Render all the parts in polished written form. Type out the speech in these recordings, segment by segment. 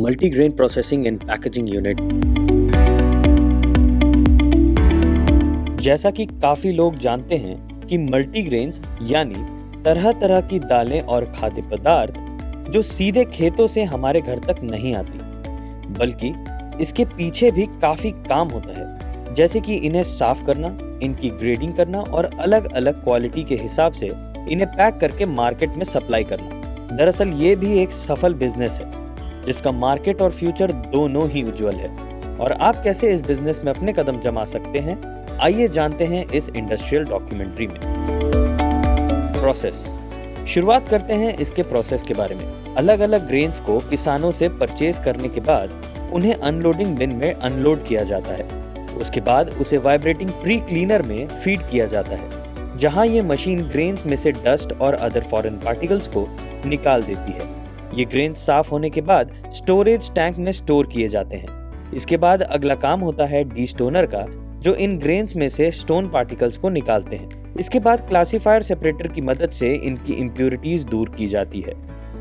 Multigrain processing and packaging unit. जैसा कि काफी लोग जानते हैं कि मल्टीग्रेन्स यानी तरह तरह की दालें और खाद्य पदार्थ जो सीधे खेतों से हमारे घर तक नहीं आती, बल्कि इसके पीछे भी काफी काम होता है, जैसे कि इन्हें साफ करना, इनकी ग्रेडिंग करना और अलग अलग क्वालिटी के हिसाब से इन्हें पैक करके मार्केट में सप्लाई करना। दरअसल ये भी एक सफल बिजनेस है जिसका मार्केट और फ्यूचर दोनों ही उज्जवल है। और आप कैसे इस बिजनेस में अपने कदम जमा सकते हैं, आइए जानते हैं इस इंडस्ट्रियल डॉक्यूमेंट्री में। प्रोसेस। शुरुआत करते हैं इसके प्रोसेस के बारे में। अलग अलग ग्रेन्स को किसानों से परचेज करने के बाद उन्हें अनलोडिंग बिन में अनलोड किया जाता है। उसके बाद उसे वाइब्रेटिंग प्री क्लीनर में फीड किया जाता है, जहां ये मशीन ग्रेन्स में से डस्ट और अदर फॉरेन पार्टिकल्स को निकाल देती है। ये ग्रेन्स साफ होने के बाद स्टोरेज टैंक में स्टोर किए जाते हैं। इसके बाद अगला काम होता है डीस्टोनर का, जो इन ग्रेन्स में से स्टोन पार्टिकल्स को निकालते हैं। इसके बाद क्लासीफायर सेपरेटर की मदद से इनकी इम्प्यूरिटीज दूर की जाती है।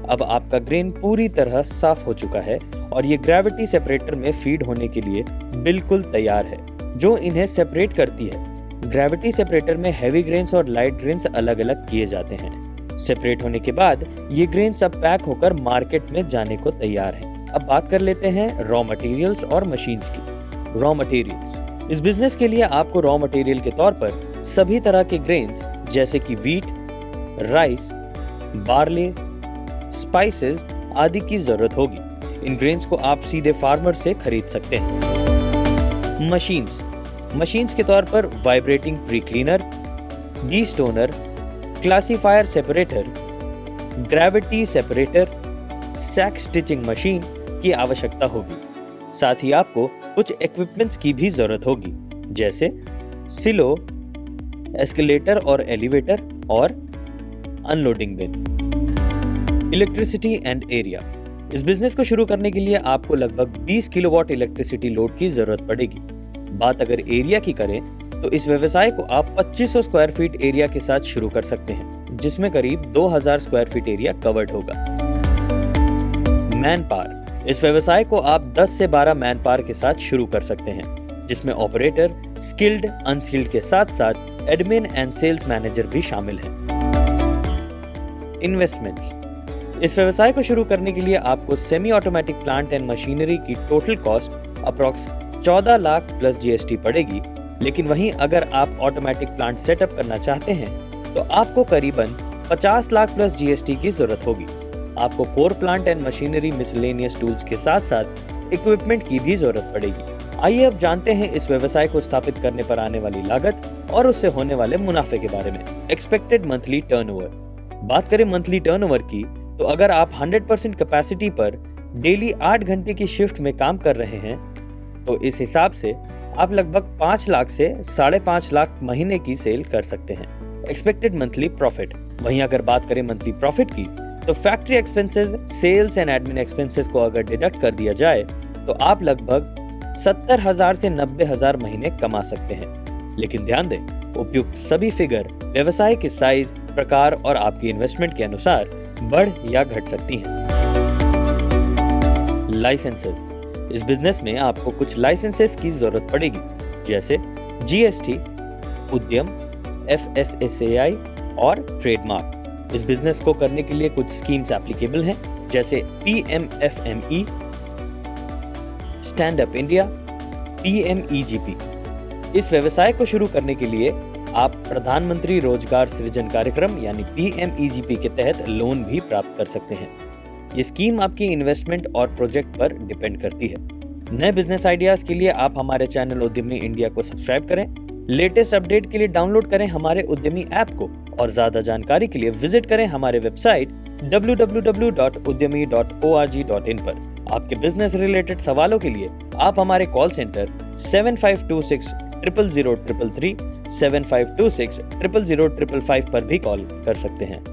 अब आपका ग्रेन पूरी तरह साफ हो चुका है और ये ग्रेविटी सेपरेटर में फीड होने के लिए बिल्कुल तैयार है, जो इन्हें सेपरेट करती है। ग्रेविटी सेपरेटर में हैवी ग्रेन्स और लाइट ग्रेन्स अलग अलग किए जाते हैं। सेपरेट होने के बाद ये ग्रेन्स अब पैक होकर मार्केट में जाने को तैयार हैं। अब बात कर लेते हैं रॉ मटेरियल्स और मशीन्स की। Raw materials. इस बिजनेस के लिए आपको रॉ मटेरियल के तौर पर सभी तरह के ग्रेन्स जैसे कि वीट, राइस, बार्ले, स्पाइसेस आदि की जरूरत होगी। इन ग्रेन्स को आप सीधे फार्मर से खरीद सकते हैं। मशीन्स के तौर पर vibrating pre cleaner, destoner, classifier separator, gravity separator, sack stitching machine की आवश्यकता होगी। साथ ही आपको कुछ इक्विपमेंट्स की भी जरूरत होगी, जैसे सिलो, एस्केलेटर और एलिवेटर और unloading bin. Electricity and area. इस बिजनेस को शुरू करने के लिए आपको लगभग 20 किलोवाट इलेक्ट्रिसिटी लोड की जरूरत पड़ेगी। बात अगर एरिया की करें तो इस व्यवसाय को आप 2500 स्क्वायर फीट एरिया के साथ शुरू कर सकते हैं, जिसमें करीब 2000 स्क्वायर फीट एरिया कवर्ड होगा। Man power. इस व्यवसाय को आप 10 से 12 मैन पावर के साथ शुरू कर सकते हैं, जिसमें ऑपरेटर, स्किल्ड, अनस्किल्ड के साथ साथ एडमिन एंड सेल्स मैनेजर भी शामिल हैं। इन्वेस्टमेंट्स। इस व्यवसाय को शुरू करने के लिए आपको semi automatic plant and machinery की total cost approx 14 lakh plus GST पड़ेगी। लेकिन वहीं अगर आप ऑटोमेटिक प्लांट सेटअप करना चाहते हैं तो आपको करीबन 50 लाख प्लस जीएसटी की जरूरत होगी। आपको core plant and machinery, miscellaneous tools के साथ साथ इक्विपमेंट की भी जरूरत पड़ेगी। आइए अब जानते हैं इस व्यवसाय को स्थापित करने पर आने वाली लागत और उससे होने वाले मुनाफे के बारे में। Expected monthly turnover. बात करें मंथली टर्नओवर की, तो अगर आप 100% कैपेसिटी पर डेली 8 घंटे की शिफ्ट में काम कर रहे हैं तो इस हिसाब से आप लगभग 5 लाख से 5.5 लाख महीने की सेल कर सकते हैं। Expected monthly profit. वहीं अगर बात करें मंथली प्रॉफिट की, तो factory expenses, sales and admin expenses को अगर डिडक्ट कर दिया जाए तो आप लगभग 70,000 से 90,000 महीने कमा सकते हैं। लेकिन ध्यान दें, उपयुक्त सभी फिगर व्यवसाय के साइज, प्रकार और आपकी इन्वेस्टमेंट के अनुसार बढ़ या घट सकती हैं। लाइसेंसेस। इस बिजनेस में आपको कुछ लाइसेंसेस की जरूरत पड़ेगी, जैसे जीएसटी, उद्यम, FSSAI और ट्रेडमार्क। इस बिजनेस को करने के लिए कुछ स्कीम्स एप्लीकेबल हैं, जैसे PMFME, stand up India, PMEGP। इस व्यवसाय को शुरू करने के लिए आप प्रधानमंत्री रोजगार सृजन कार्यक्रम यानी PMEGP के तहत लोन भी प्राप्त कर सकते हैं। ये स्कीम आपकी इन्वेस्टमेंट और प्रोजेक्ट पर डिपेंड करती है। नए बिजनेस आइडियाज के लिए आप हमारे चैनल उद्यमी इंडिया को सब्सक्राइब करें। लेटेस्ट अपडेट के लिए डाउनलोड करें हमारे उद्यमी ऐप को और ज्यादा जानकारी के लिए विजिट करें हमारे वेबसाइट www.udyami.org.in पर। आपके बिजनेस रिलेटेड सवालों के लिए आप हमारे कॉल सेंटर 7526 000 333, 7526 000 555 पर भी कॉल कर सकते हैं।